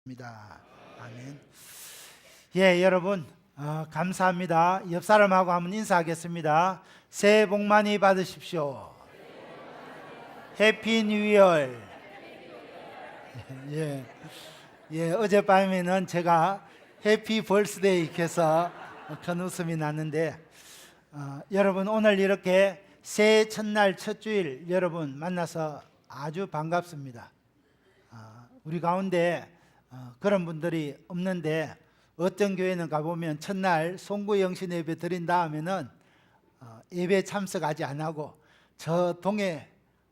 아멘. 예, 여러분 감사합니다. 옆 사람하고 한번 인사하겠습니다. 새해 복 많이 받으십시오. 해피 뉴 이어. 예, 어젯밤에는 제가 해피 벌스데이 해서 큰 웃음이 났는데 여러분 오늘 이렇게 새해 첫날 첫 주일 여러분 만나서 아주 반갑습니다. 우리 가운데 그런 분들이 없는데 어떤 교회는 가보면 첫날 송구 영신 예배 드린 다음에는 예배 참석하지 안 하고 저 동해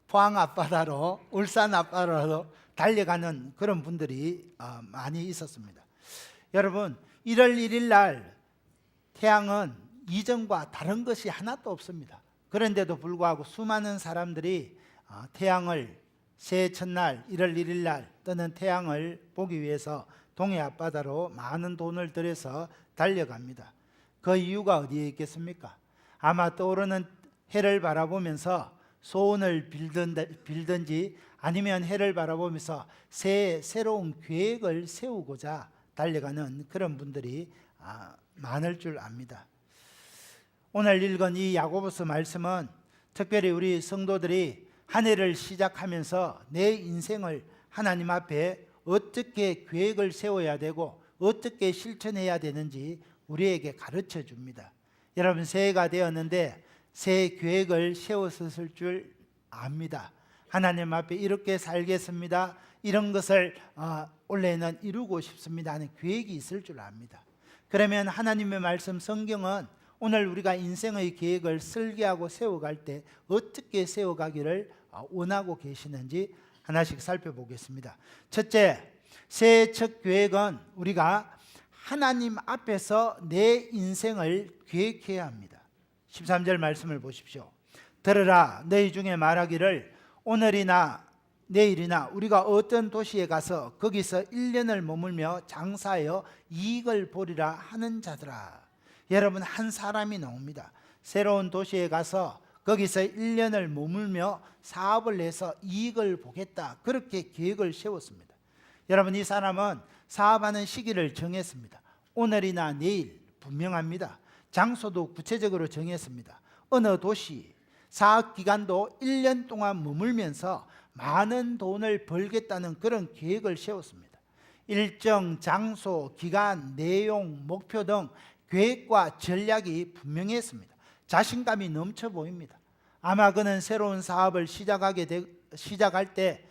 포항 앞바다로 울산 앞바다로 달려가는 그런 분들이 많이 있었습니다. 여러분 1월 1일 날 태양은 이전과 다른 것이 하나도 없습니다. 그런데도 불구하고 수많은 사람들이 태양을 새해 첫날 1월 1일 날 뜨는 태양을 보기 위해서 동해 앞바다로 많은 돈을 들여서 달려갑니다. 그 이유가 어디에 있겠습니까? 아마 떠오르는 해를 바라보면서 소원을 빌든지 아니면 해를 바라보면서 새해 새로운 계획을 세우고자 달려가는 그런 분들이 많을 줄 압니다. 오늘 읽은 이 야고보서 말씀은 특별히 우리 성도들이 한 해를 시작하면서 내 인생을 하나님 앞에 어떻게 계획을 세워야 되고 어떻게 실천해야 되는지 우리에게 가르쳐 줍니다. 여러분 새해가 되었는데 새해 계획을 세웠을 줄 압니다. 하나님 앞에 이렇게 살겠습니다. 이런 것을 올해는 이루고 싶습니다 하는 계획이 있을 줄 압니다. 그러면 하나님의 말씀 성경은 오늘 우리가 인생의 계획을 설계하고 세워갈 때 어떻게 세워가기를 원하고 계시는지 하나씩 살펴보겠습니다. 첫째, 새해 첫 계획은 우리가 하나님 앞에서 내 인생을 계획해야 합니다. 13절 말씀을 보십시오. 들으라, 너희 중에 말하기를 오늘이나 내일이나 우리가 어떤 도시에 가서 거기서 1년을 머물며 장사하여 이익을 보리라 하는 자들아. 여러분 한 사람이 나옵니다. 새로운 도시에 가서 거기서 1년을 머물며 사업을 해서 이익을 보겠다. 그렇게 계획을 세웠습니다. 여러분 이 사람은 사업하는 시기를 정했습니다. 오늘이나 내일 분명합니다. 장소도 구체적으로 정했습니다. 어느 도시, 사업 기간도 1년 동안 머물면서 많은 돈을 벌겠다는 그런 계획을 세웠습니다. 일정, 장소, 기간, 내용, 목표 등 계획과 전략이 분명했습니다. 자신감이 넘쳐 보입니다. 아마 그는 새로운 사업을 시작할 때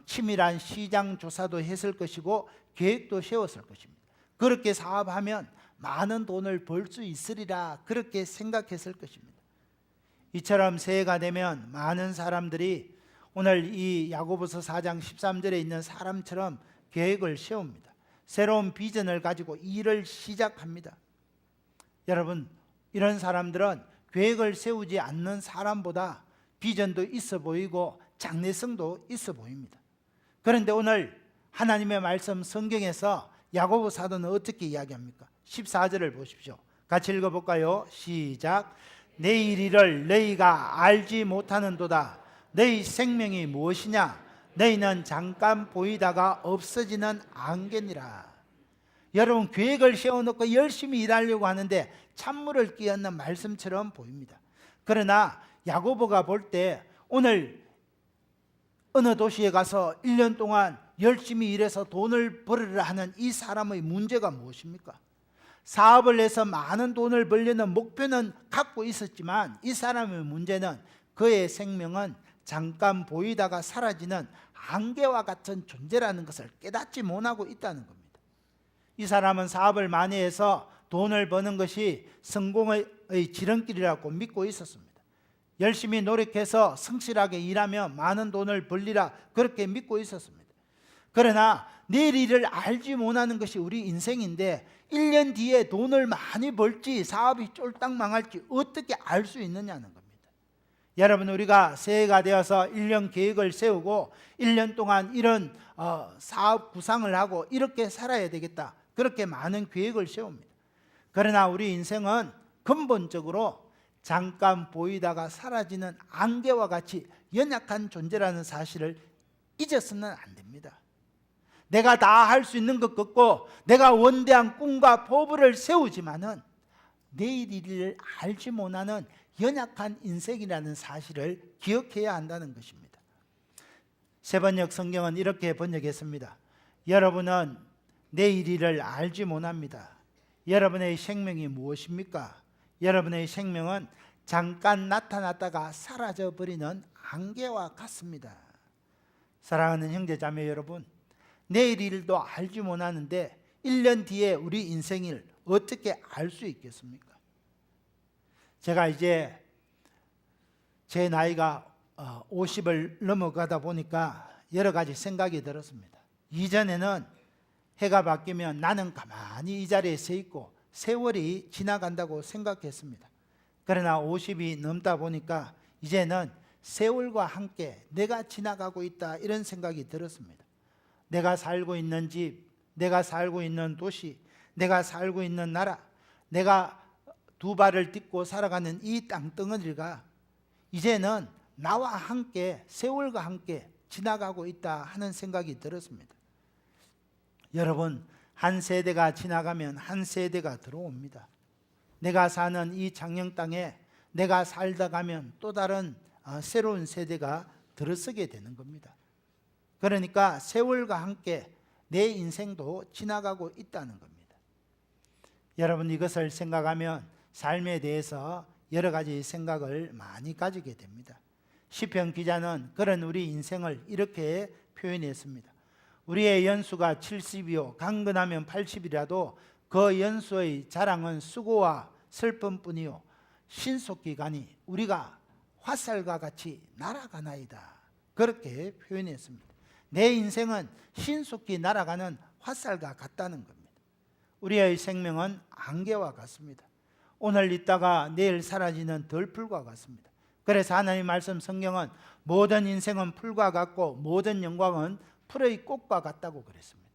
치밀한 시장 조사도 했을 것이고 계획도 세웠을 것입니다. 그렇게 사업하면 많은 돈을 벌 수 있으리라 그렇게 생각했을 것입니다. 이처럼 새해가 되면 많은 사람들이 오늘 이 야고보서 4장 13절에 있는 사람처럼 계획을 세웁니다. 새로운 비전을 가지고 일을 시작합니다. 여러분 이런 사람들은 계획을 세우지 않는 사람보다 비전도 있어 보이고 장래성도 있어 보입니다. 그런데 오늘 하나님의 말씀 성경에서 야고보 사도는 어떻게 이야기합니까? 14절을 보십시오. 같이 읽어볼까요? 시작. 내일 일을 너희가 알지 못하는도다. 너희 생명이 무엇이냐? 너희는 잠깐 보이다가 없어지는 안개니라. 여러분 계획을 세워놓고 열심히 일하려고 하는데 찬물을 끼얹는 말씀처럼 보입니다. 그러나 야고보가 볼 때 오늘 어느 도시에 가서 1년 동안 열심히 일해서 돈을 벌으려 하는 이 사람의 문제가 무엇입니까? 사업을 해서 많은 돈을 벌려는 목표는 갖고 있었지만 이 사람의 문제는 그의 생명은 잠깐 보이다가 사라지는 안개와 같은 존재라는 것을 깨닫지 못하고 있다는 겁니다. 이 사람은 사업을 많이 해서 돈을 버는 것이 성공의 지름길이라고 믿고 있었습니다. 열심히 노력해서 성실하게 일하면 많은 돈을 벌리라 그렇게 믿고 있었습니다. 그러나 내일 일을 알지 못하는 것이 우리 인생인데 1년 뒤에 돈을 많이 벌지 사업이 쫄딱 망할지 어떻게 알 수 있느냐는 겁니다. 여러분 우리가 새해가 되어서 1년 계획을 세우고 1년 동안 이런 사업 구상을 하고 이렇게 살아야 되겠다. 그렇게 많은 계획을 세웁니다. 그러나 우리 인생은 근본적으로 잠깐 보이다가 사라지는 안개와 같이 연약한 존재라는 사실을 잊어서는 안 됩니다. 내가 다 할 수 있는 것 같고 내가 원대한 꿈과 포부를 세우지만은 내일 일을 알지 못하는 연약한 인생이라는 사실을 기억해야 한다는 것입니다. 세번역 성경은 이렇게 번역했습니다. 여러분은 내일 일을 알지 못합니다. 여러분의 생명이 무엇입니까? 여러분의 생명은 잠깐 나타났다가 사라져 버리는 안개와 같습니다. 사랑하는 형제자매 여러분, 내일 일도 알지 못하는데 1년 뒤에 우리 인생을 어떻게 알 수 있겠습니까? 제가 이제 제 나이가 50을 넘어가다 보니까 여러 가지 생각이 들었습니다. 이전에는 해가 바뀌면 나는 가만히 이 자리에 서 있고 세월이 지나간다고 생각했습니다. 그러나 50이 넘다 보니까 이제는 세월과 함께 내가 지나가고 있다, 이런 생각이 들었습니다. 내가 살고 있는 집, 내가 살고 있는 도시, 내가 살고 있는 나라, 내가 두 발을 딛고 살아가는 이 땅덩어리가 이제는 나와 함께, 세월과 함께 지나가고 있다 하는 생각이 들었습니다. 여러분, 한 세대가 지나가면 한 세대가 들어옵니다. 내가 사는 이 장영 땅에 내가 살다 가면 또 다른 새로운 세대가 들어서게 되는 겁니다. 그러니까 세월과 함께 내 인생도 지나가고 있다는 겁니다. 여러분, 이것을 생각하면 삶에 대해서 여러 가지 생각을 많이 가지게 됩니다. 시편 기자는 그런 우리 인생을 이렇게 표현했습니다. 우리의 연수가 70이요 강건하면 80이라도 그 연수의 자랑은 수고와 슬픔뿐이요 신속히 가니 우리가 화살과 같이 날아가나이다. 그렇게 표현했습니다. 내 인생은 신속히 날아가는 화살과 같다는 겁니다. 우리의 생명은 안개와 같습니다. 오늘 있다가 내일 사라지는 들풀과 같습니다. 그래서 하나님 말씀 성경은 모든 인생은 풀과 같고 모든 영광은 풀의 꽃과 같다고 그랬습니다.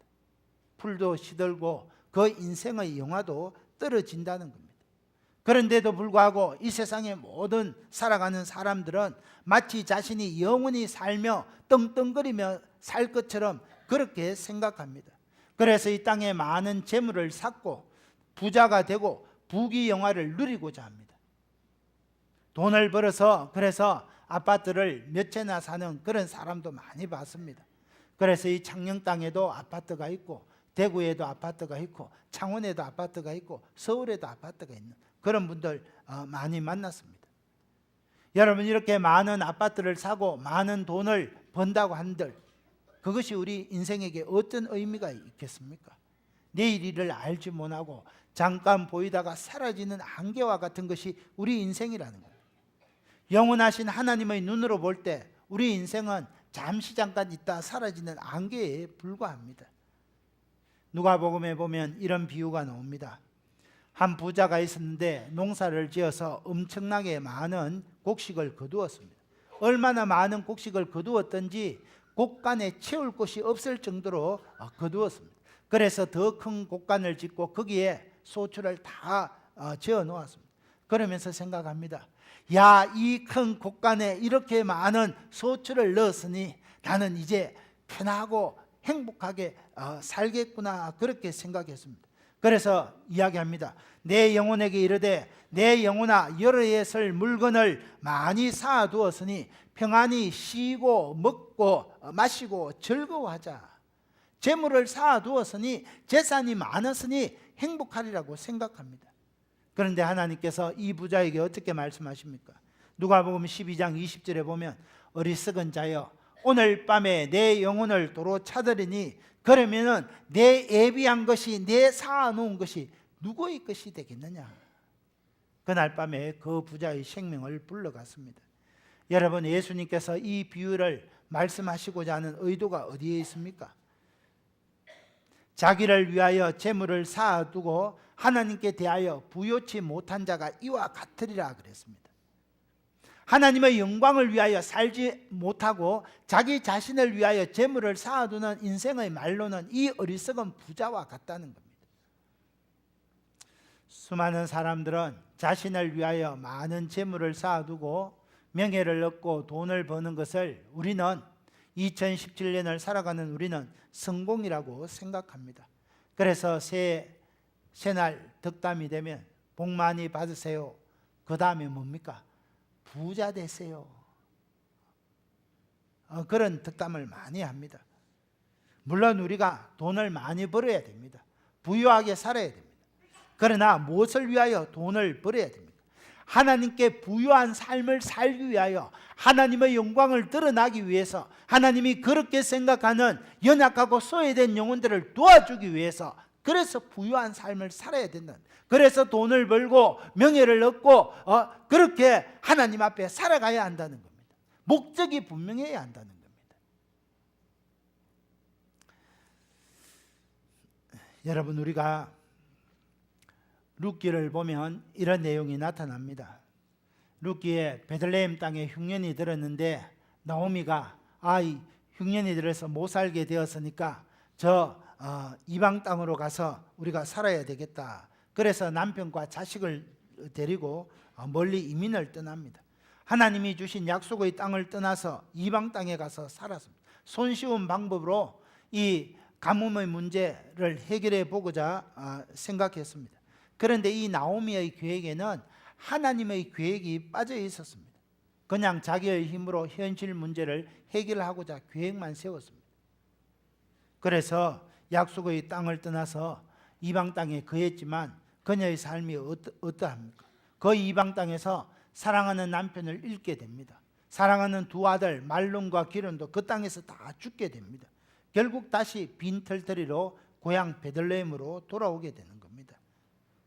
풀도 시들고 그 인생의 영화도 떨어진다는 겁니다. 그런데도 불구하고 이 세상의 모든 살아가는 사람들은 마치 자신이 영원히 살며 떵떵거리며 살 것처럼 그렇게 생각합니다. 그래서 이 땅에 많은 재물을 쌓고 부자가 되고 부귀영화를 누리고자 합니다. 돈을 벌어서 그래서 아파트를 몇 채나 사는 그런 사람도 많이 봤습니다. 그래서 이 창녕 땅에도 아파트가 있고 대구에도 아파트가 있고 창원에도 아파트가 있고 서울에도 아파트가 있는 그런 분들 많이 만났습니다. 여러분, 이렇게 많은 아파트를 사고 많은 돈을 번다고 한들 그것이 우리 인생에게 어떤 의미가 있겠습니까? 내일 일을 알지 못하고 잠깐 보이다가 사라지는 안개와 같은 것이 우리 인생이라는 거예요. 영원하신 하나님의 눈으로 볼 때 우리 인생은 잠시 잠깐 있다 사라지는 안개에 불과합니다. 누가복음에 보면 이런 비유가 나옵니다. 한 부자가 있었는데 농사를 지어서 엄청나게 많은 곡식을 거두었습니다. 얼마나 많은 곡식을 거두었던지 곡간에 채울 곳이 없을 정도로 거두었습니다. 그래서 더 큰 곡간을 짓고 거기에 소출을 다 지어 놓았습니다. 그러면서 생각합니다. 야, 이 큰 곡간에 이렇게 많은 소출을 넣었으니 나는 이제 편하고 행복하게 살겠구나, 그렇게 생각했습니다. 그래서 이야기합니다. 내 영혼에게 이르되 내 영혼아, 여러 해 쓸 물건을 많이 쌓아두었으니 평안히 쉬고 먹고 마시고 즐거워하자. 재물을 쌓아두었으니 재산이 많았으니 행복하리라고 생각합니다. 그런데 하나님께서 이 부자에게 어떻게 말씀하십니까? 누가복음 12장 20절에 보면 어리석은 자여, 오늘 밤에 내 영혼을 도로 찾으리니 그러면은 내 예비한 것이, 내 쌓아놓은 것이 누구의 것이 되겠느냐? 그날 밤에 그 부자의 생명을 불러갔습니다. 여러분, 예수님께서 이 비유를 말씀하시고자 하는 의도가 어디에 있습니까? 자기를 위하여 재물을 쌓아두고 하나님께 대하여 부요치 못한 자가 이와 같으리라 그랬습니다. 하나님의 영광을 위하여 살지 못하고 자기 자신을 위하여 재물을 쌓아두는 인생의 말로는 이 어리석은 부자와 같다는 겁니다. 수많은 사람들은 자신을 위하여 많은 재물을 쌓아두고 명예를 얻고 돈을 버는 것을 우리는 2017년을 살아가는 우리는 성공이라고 생각합니다. 그래서 새날 덕담이 되면 복 많이 받으세요. 그 다음에 뭡니까? 부자 되세요. 그런 덕담을 많이 합니다. 물론 우리가 돈을 많이 벌어야 됩니다. 부유하게 살아야 됩니다. 그러나 무엇을 위하여 돈을 벌어야 됩니까? 하나님께 부유한 삶을 살기 위하여, 하나님의 영광을 드러나기 위해서, 하나님이 그렇게 생각하는 연약하고 소외된 영혼들을 도와주기 위해서, 그래서 부유한 삶을 살아야 된다. 그래서 돈을 벌고 명예를 얻고 그렇게 하나님 앞에 살아가야 한다는 겁니다. 목적이 분명해야 한다는 겁니다. 여러분, 우리가 룻기를 보면 이런 내용이 나타납니다. 룻기에 베들레헴 땅에 흉년이 들었는데 나오미가 흉년이 들어서 못 살게 되었으니까 이방 땅으로 가서 우리가 살아야 되겠다. 그래서 남편과 자식을 데리고 멀리 이민을 떠납니다. 하나님이 주신 약속의 땅을 떠나서 이방 땅에 가서 살았습니다. 손쉬운 방법으로 이 가뭄의 문제를 해결해 보고자 생각했습니다. 그런데 이 나오미의 계획에는 하나님의 계획이 빠져 있었습니다. 그냥 자기의 힘으로 현실 문제를 해결하고자 계획만 세웠습니다. 그래서 약속의 땅을 떠나서 이방 땅에 거했지만 그녀의 삶이 어떠합니까? 그 이방 땅에서 사랑하는 남편을 잃게 됩니다. 사랑하는 두 아들 말론과 기론도 그 땅에서 다 죽게 됩니다. 결국 다시 빈털터리로 고향 베들레헴으로 돌아오게 되는 겁니다.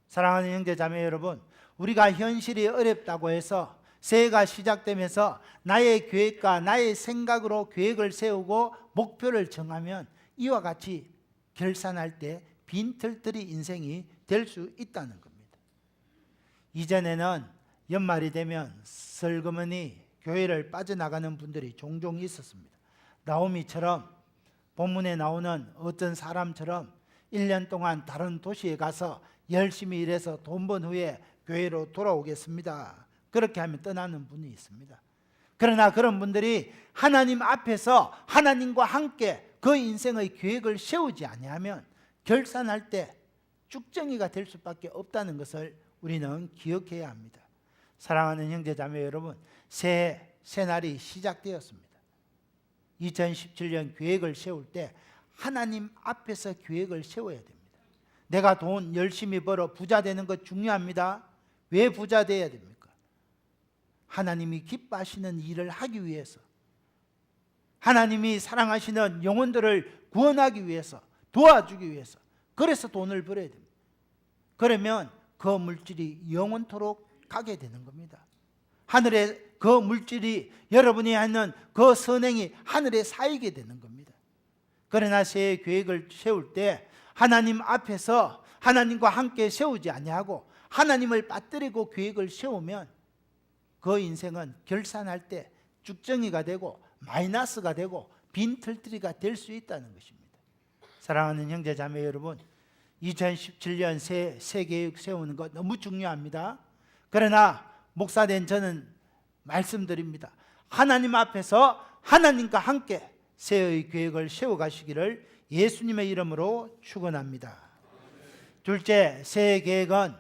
사랑하는 형제 자매 여러분, 우리가 현실이 어렵다고 해서 새해가 시작되면서 나의 계획과 나의 생각으로 계획을 세우고 목표를 정하면 이와 같이 결산할 때 빈털터리 인생이 될 수 있다는 겁니다. 이전에는 연말이 되면 슬그머니 교회를 빠져나가는 분들이 종종 있었습니다. 나오미처럼 본문에 나오는 어떤 사람처럼 1년 동안 다른 도시에 가서 열심히 일해서 돈 번 후에 교회로 돌아오겠습니다. 그렇게 하면 떠나는 분이 있습니다. 그러나 그런 분들이 하나님 앞에서 하나님과 함께 그 인생의 계획을 세우지 아니하면 결산할 때 쭉정이가 될 수밖에 없다는 것을 우리는 기억해야 합니다. 사랑하는 형제 자매 여러분, 새날이 시작되었습니다. 2017년 계획을 세울 때 하나님 앞에서 계획을 세워야 됩니다. 내가 돈 열심히 벌어 부자 되는 것 중요합니다. 왜 부자 되어야 됩니까? 하나님이 기뻐하시는 일을 하기 위해서, 하나님이 사랑하시는 영혼들을 구원하기 위해서, 도와주기 위해서, 그래서 돈을 벌어야 됩니다. 그러면 그 물질이 영원토록 가게 되는 겁니다. 하늘에 그 물질이, 여러분이 하는 그 선행이 하늘에 쌓이게 되는 겁니다. 그러나 새해 계획을 세울 때 하나님 앞에서 하나님과 함께 세우지 아니하고 하나님을 빠뜨리고 계획을 세우면 그 인생은 결산할 때 쭉정이가 되고 마이너스가 되고 빈털터리가 될 수 있다는 것입니다. 사랑하는 형제 자매 여러분, 2017년 새 계획 세우는 것 너무 중요합니다. 그러나 목사된 저는 말씀드립니다. 하나님 앞에서 하나님과 함께 새해의 계획을 세워가시기를 예수님의 이름으로 축원합니다. 둘째, 새해 계획은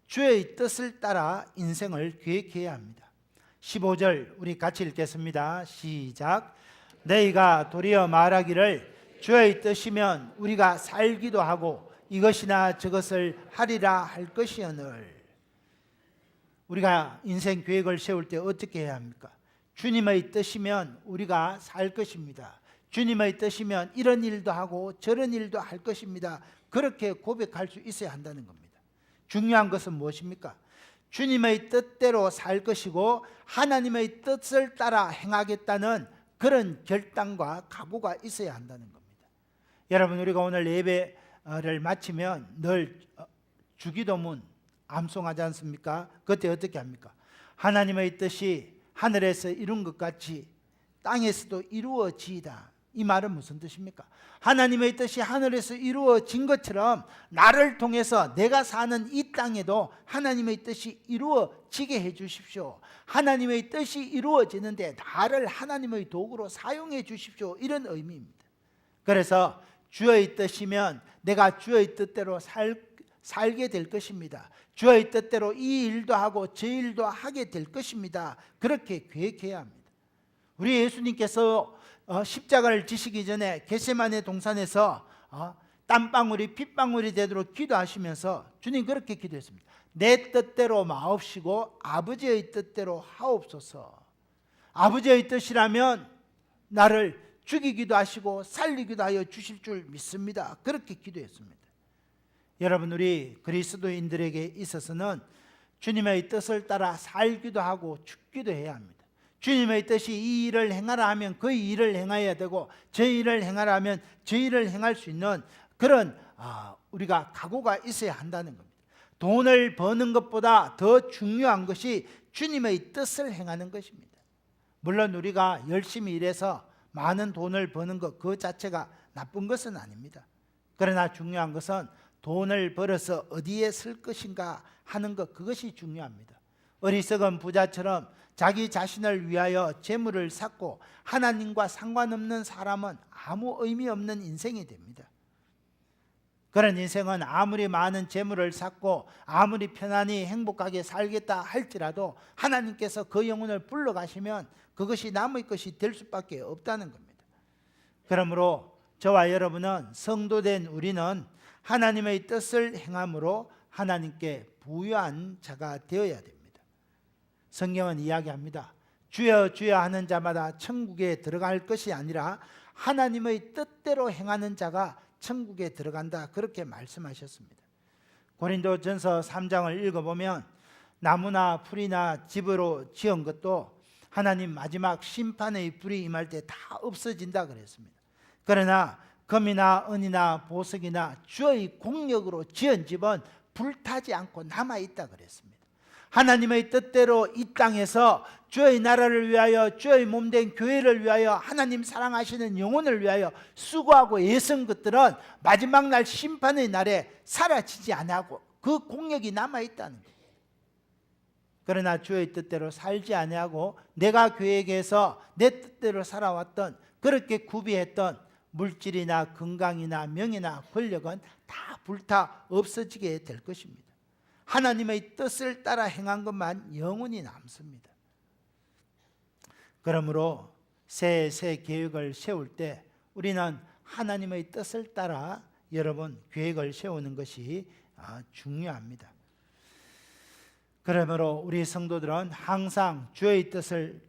주의 뜻을 따라 인생을 계획해야 합니다. 15절 우리 같이 읽겠습니다. 시작. 너희가 도리어 말하기를 주의 뜻이면 우리가 살기도 하고 이것이나 저것을 하리라 할 것이오늘. 우리가 인생 계획을 세울 때 어떻게 해야 합니까? 주님의 뜻이면 우리가 살 것입니다. 주님의 뜻이면 이런 일도 하고 저런 일도 할 것입니다. 그렇게 고백할 수 있어야 한다는 겁니다. 중요한 것은 무엇입니까? 주님의 뜻대로 살 것이고 하나님의 뜻을 따라 행하겠다는 그런 결단과 각오가 있어야 한다는 겁니다. 여러분, 우리가 오늘 예배를 마치면 늘 주기도문 암송하지 않습니까? 그때 어떻게 합니까? 하나님의 뜻이 하늘에서 이룬 것 같이 땅에서도 이루어지이다. 이 말은 무슨 뜻입니까? 하나님의 뜻이 하늘에서 이루어진 것처럼 나를 통해서 내가 사는 이 땅에도 하나님의 뜻이 이루어지게 해 주십시오. 하나님의 뜻이 이루어지는데 나를 하나님의 도구로 사용해 주십시오. 이런 의미입니다. 그래서 주의 뜻이면 내가 주의 뜻대로 살게 될 것입니다. 주의 뜻대로 이 일도 하고 저 일도 하게 될 것입니다. 그렇게 계획해야 합니다. 우리 예수님께서 십자가를 지시기 전에 겟세마네 동산에서 땀방울이 핏방울이 되도록 기도하시면서 주님 그렇게 기도했습니다. 내 뜻대로 마옵시고 아버지의 뜻대로 하옵소서. 아버지의 뜻이라면 나를 죽이기도 하시고 살리기도 하여 주실 줄 믿습니다. 그렇게 기도했습니다. 여러분, 우리 그리스도인들에게 있어서는 주님의 뜻을 따라 살기도 하고 죽기도 해야 합니다. 주님의 뜻이 이 일을 행하라 하면 그 일을 행해야 되고 저 일을 행하라 하면 저 일을 행할 수 있는 그런 우리가 각오가 있어야 한다는 겁니다. 돈을 버는 것보다 더 중요한 것이 주님의 뜻을 행하는 것입니다. 물론 우리가 열심히 일해서 많은 돈을 버는 것 그 자체가 나쁜 것은 아닙니다. 그러나 중요한 것은 돈을 벌어서 어디에 쓸 것인가 하는 것, 그것이 중요합니다. 어리석은 부자처럼 자기 자신을 위하여 재물을 쌓고 하나님과 상관없는 사람은 아무 의미 없는 인생이 됩니다. 그런 인생은 아무리 많은 재물을 쌓고 아무리 편안히 행복하게 살겠다 할지라도 하나님께서 그 영혼을 불러가시면 그것이 남의 것이 될 수밖에 없다는 겁니다. 그러므로 저와 여러분은 성도된 우리는 하나님의 뜻을 행함으로 하나님께 부유한 자가 되어야 됩니다. 성경은 이야기합니다. 주여 주여 하는 자마다 천국에 들어갈 것이 아니라 하나님의 뜻대로 행하는 자가 천국에 들어간다, 그렇게 말씀하셨습니다. 고린도전서 3장을 읽어보면 나무나 풀이나 집으로 지은 것도 하나님 마지막 심판의 불이 임할 때 다 없어진다 그랬습니다. 그러나 금이나 은이나 보석이나 주의 공력으로 지은 집은 불타지 않고 남아있다 그랬습니다. 하나님의 뜻대로 이 땅에서 주의 나라를 위하여, 주의 몸된 교회를 위하여, 하나님 사랑하시는 영혼을 위하여 수고하고 애쓴 것들은 마지막 날 심판의 날에 사라지지 아니하고 그 공력이 남아있다는 거예요. 그러나 주의 뜻대로 살지 아니하고 내가 계획해서 내 뜻대로 살아왔던, 그렇게 구비했던 물질이나 건강이나 명예나 권력은 다 불타 없어지게 될 것입니다. 하나님의 뜻을 따라 행한 것만 영원히 남습니다. 그러므로 새 계획을 세울 때 우리는 하나님의 뜻을 따라 여러분 계획을 세우는 것이 중요합니다. 그러므로 우리 성도들은 항상 주의 뜻을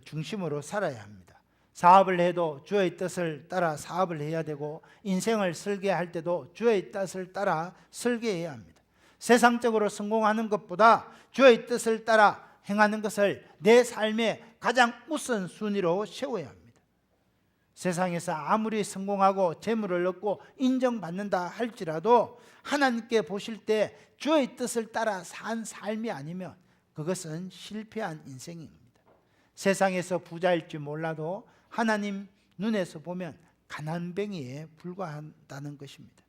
중심으로 살아야 합니다. 사업을 해도 주의 뜻을 따라 사업을 해야 되고, 인생을 설계할 때도 주의 뜻을 따라 설계해야 합니다. 세상적으로 성공하는 것보다 주의 뜻을 따라 행하는 것을 내 삶의 가장 우선순위로 세워야 합니다. 세상에서 아무리 성공하고 재물을 얻고 인정받는다 할지라도 하나님께 보실 때 주의 뜻을 따라 산 삶이 아니면 그것은 실패한 인생입니다. 세상에서 부자일지 몰라도 하나님 눈에서 보면 가난뱅이에 불과하다는 것입니다.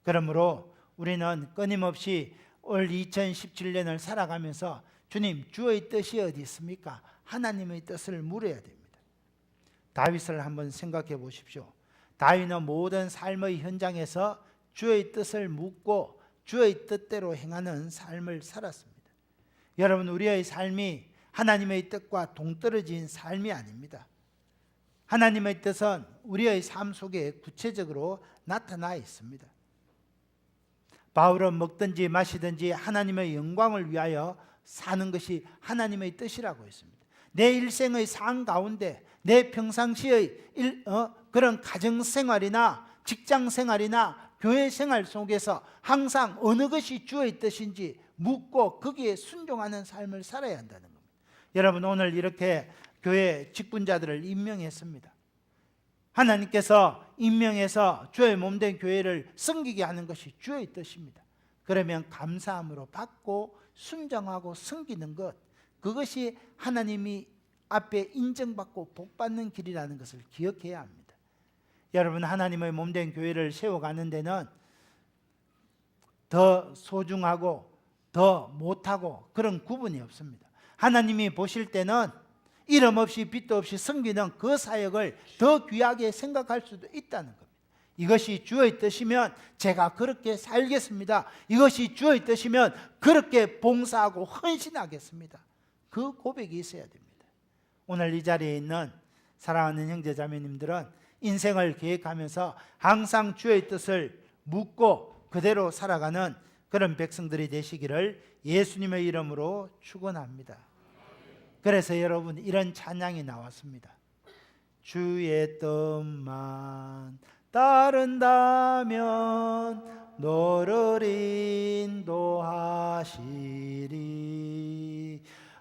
그러므로 우리는 끊임없이 올 2017년을 살아가면서 주님, 주의 뜻이 어디 있습니까? 하나님의 뜻을 물어야 됩니다. 다윗을 한번 생각해 보십시오. 다윗은 모든 삶의 현장에서 주의 뜻을 묻고 주의 뜻대로 행하는 삶을 살았습니다. 여러분, 우리의 삶이 하나님의 뜻과 동떨어진 삶이 아닙니다. 하나님의 뜻은 우리의 삶 속에 구체적으로 나타나 있습니다. 바울은 먹든지 마시든지 하나님의 영광을 위하여 사는 것이 하나님의 뜻이라고 했습니다. 내 일생의 삶 가운데 내 평상시의 그런 가정생활이나 직장생활이나 교회생활 속에서 항상 어느 것이 주의 뜻인지 묻고 거기에 순종하는 삶을 살아야 한다는 겁니다. 여러분, 오늘 이렇게 교회 직분자들을 임명했습니다. 하나님께서 임명해서 주의 몸된 교회를 섬기게 하는 것이 주의 뜻입니다. 그러면 감사함으로 받고 순종하고 섬기는 것, 그것이 하나님이 앞에 인정받고 복받는 길이라는 것을 기억해야 합니다. 여러분, 하나님의 몸된 교회를 세워가는 데는 더 소중하고 더 못하고 그런 구분이 없습니다. 하나님이 보실 때는 이름 없이 빛도 없이 섬기는 그 사역을 더 귀하게 생각할 수도 있다는 겁니다. 이것이 주의 뜻이면 제가 그렇게 살겠습니다. 이것이 주의 뜻이면 그렇게 봉사하고 헌신하겠습니다. 그 고백이 있어야 됩니다. 오늘 이 자리에 있는 사랑하는 형제자매님들은 인생을 계획하면서 항상 주의 뜻을 묻고 그대로 살아가는 그런 백성들이 되시기를 예수님의 이름으로 축원합니다. 그래서 여러분, 이런 찬양이 나왔습니다. 주의 뜻만 따른다면 너를 인도하시리.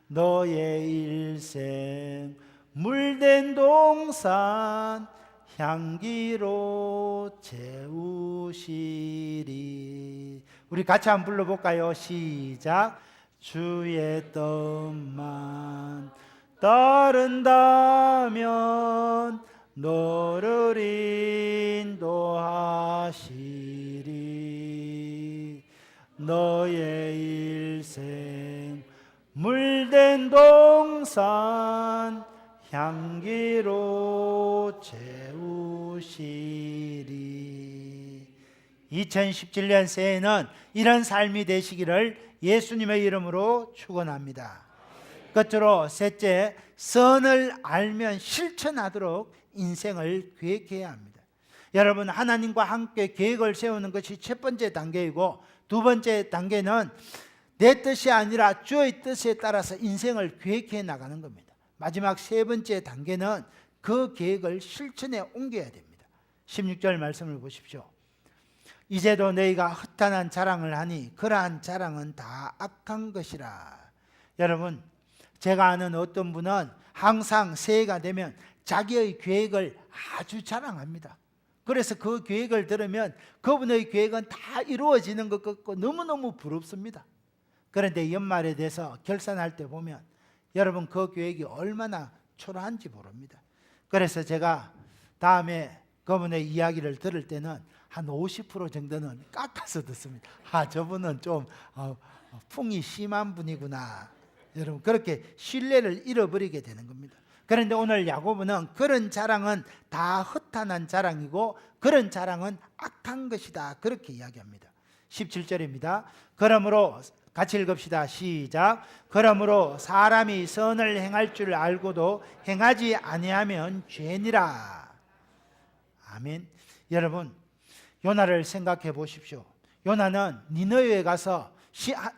너의 일생 물된 동산 향기로 채우시리. 우리 같이 한번 불러볼까요? 시작. 주의 뜻만 따른다면 너를 인도하시리. 너의 일생 물된 동산 향기로 채우시리. 2017년 새해는 이런 삶이 되시기를 예수님의 이름으로 축원합니다. 끝으로 셋째, 선을 알면 실천하도록 인생을 계획해야 합니다. 여러분, 하나님과 함께 계획을 세우는 것이 첫 번째 단계이고, 두 번째 단계는 내 뜻이 아니라 주의 뜻에 따라서 인생을 계획해 나가는 겁니다. 마지막 세 번째 단계는 그 계획을 실천에 옮겨야 됩니다. 16절 말씀을 보십시오. 이제도 너희가 허탄한 자랑을 하니 그러한 자랑은 다 악한 것이라. 여러분, 제가 아는 어떤 분은 항상 새해가 되면 자기의 계획을 아주 자랑합니다. 그래서 그 계획을 들으면 그분의 계획은 다 이루어지는 것 같고 너무너무 부럽습니다. 그런데 연말에 돼서 결산할 때 보면 여러분, 그 계획이 얼마나 초라한지 모릅니다. 그래서 제가 다음에 그분의 이야기를 들을 때는 한 50% 정도는 깎아서 듣습니다. 저분은 좀 풍이 심한 분이구나. 여러분, 그렇게 신뢰를 잃어버리게 되는 겁니다. 그런데 오늘 야고보는 그런 자랑은 다 허탄한 자랑이고 그런 자랑은 악한 것이다, 그렇게 이야기합니다. 17절입니다. 그러므로 같이 읽읍시다. 시작. 그러므로 사람이 선을 행할 줄 알고도 행하지 아니하면 죄니라. 아멘. 여러분, 요나를 생각해 보십시오. 요나는 니느웨에 가서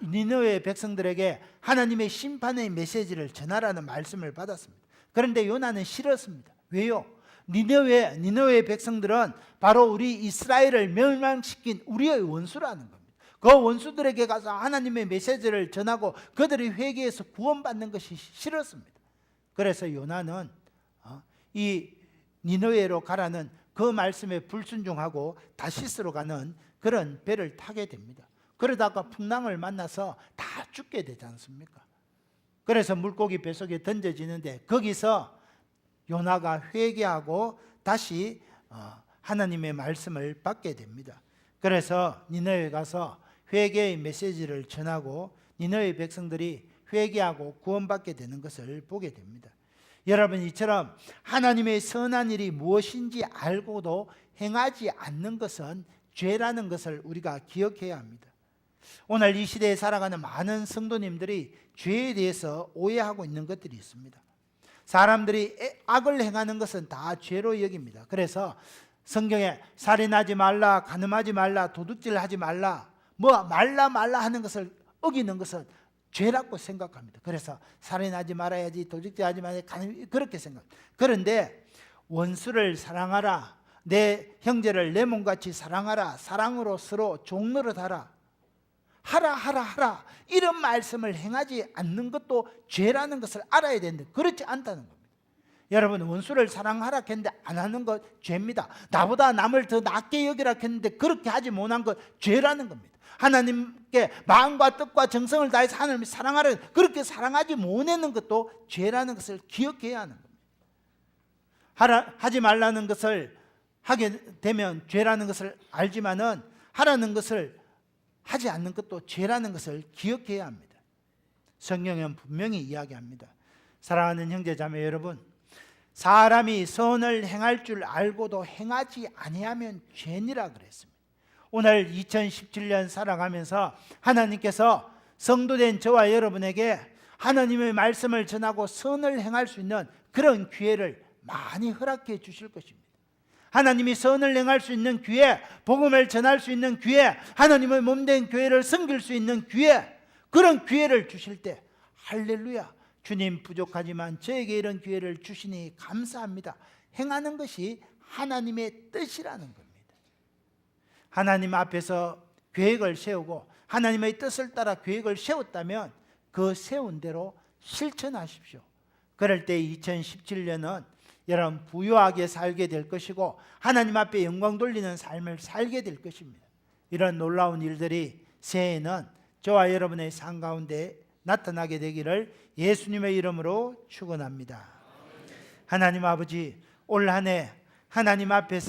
니느웨 백성들에게 하나님의 심판의 메시지를 전하라는 말씀을 받았습니다. 그런데 요나는 싫었습니다. 왜요? 니느웨 백성들은 바로 우리 이스라엘을 멸망시킨 우리의 원수라는 겁니다. 그 원수들에게 가서 하나님의 메시지를 전하고 그들이 회개해서 구원받는 것이 싫었습니다. 그래서 요나는 이 니느웨로 가라는 그 말씀에 불순종하고 다시스로 가는 그런 배를 타게 됩니다. 그러다가 풍랑을 만나서 다 죽게 되지 않습니까? 그래서 물고기 뱃속에 던져지는데 거기서 요나가 회개하고 다시 하나님의 말씀을 받게 됩니다. 그래서 니느웨에 가서 회개의 메시지를 전하고 니느웨 백성들이 회개하고 구원받게 되는 것을 보게 됩니다. 여러분, 이처럼 하나님의 선한 일이 무엇인지 알고도 행하지 않는 것은 죄라는 것을 우리가 기억해야 합니다. 오늘 이 시대에 살아가는 많은 성도님들이 죄에 대해서 오해하고 있는 것들이 있습니다. 사람들이 악을 행하는 것은 다 죄로 여깁니다. 그래서 성경에 살인하지 말라, 간음하지 말라, 도둑질하지 말라, 말라 하는 것을 어기는 것은 죄라고 생각합니다. 그래서 살인하지 말아야지, 도둑질하지 말아야지, 그렇게 생각합니다. 그런데 원수를 사랑하라, 내 형제를 내 몸같이 사랑하라, 사랑으로 서로 종노릇하라, 하라 이런 말씀을 행하지 않는 것도 죄라는 것을 알아야 되는데 그렇지 않다는 겁니다. 여러분, 원수를 사랑하라 했는데 안 하는 것 죄입니다. 나보다 남을 더 낫게 여기라 했는데 그렇게 하지 못한 것 죄라는 겁니다. 하나님께 마음과 뜻과 정성을 다해서 하나님을 사랑하라, 그렇게 사랑하지 못하는 것도 죄라는 것을 기억해야 하는 겁니다. 하지 말라는 것을 하게 되면 죄라는 것을 알지만은 하라는 것을 하지 않는 것도 죄라는 것을 기억해야 합니다. 성경은 분명히 이야기합니다. 사랑하는 형제자매 여러분, 사람이 선을 행할 줄 알고도 행하지 아니하면 죄니라 그랬습니다. 오늘 2017년 살아가면서 하나님께서 성도된 저와 여러분에게 하나님의 말씀을 전하고 선을 행할 수 있는 그런 기회를 많이 허락해 주실 것입니다. 하나님이 선을 행할 수 있는 기회, 복음을 전할 수 있는 기회, 하나님의 몸된 교회를 섬길 수 있는 기회, 그런 기회를 주실 때 할렐루야, 주님 부족하지만 저에게 이런 기회를 주시니 감사합니다, 행하는 것이 하나님의 뜻이라는 겁니다. 하나님 앞에서 계획을 세우고 하나님의 뜻을 따라 계획을 세웠다면 그 세운 대로 실천하십시오. 그럴 때 2017년은 여러분 부유하게 살게 될 것이고 하나님 앞에 영광 돌리는 삶을 살게 될 것입니다. 이런 놀라운 일들이 새해에는 저와 여러분의 삶 가운데 나타나게 되기를 예수님의 이름으로 축원합니다. 하나님 아버지, 올 한 해 하나님 앞에서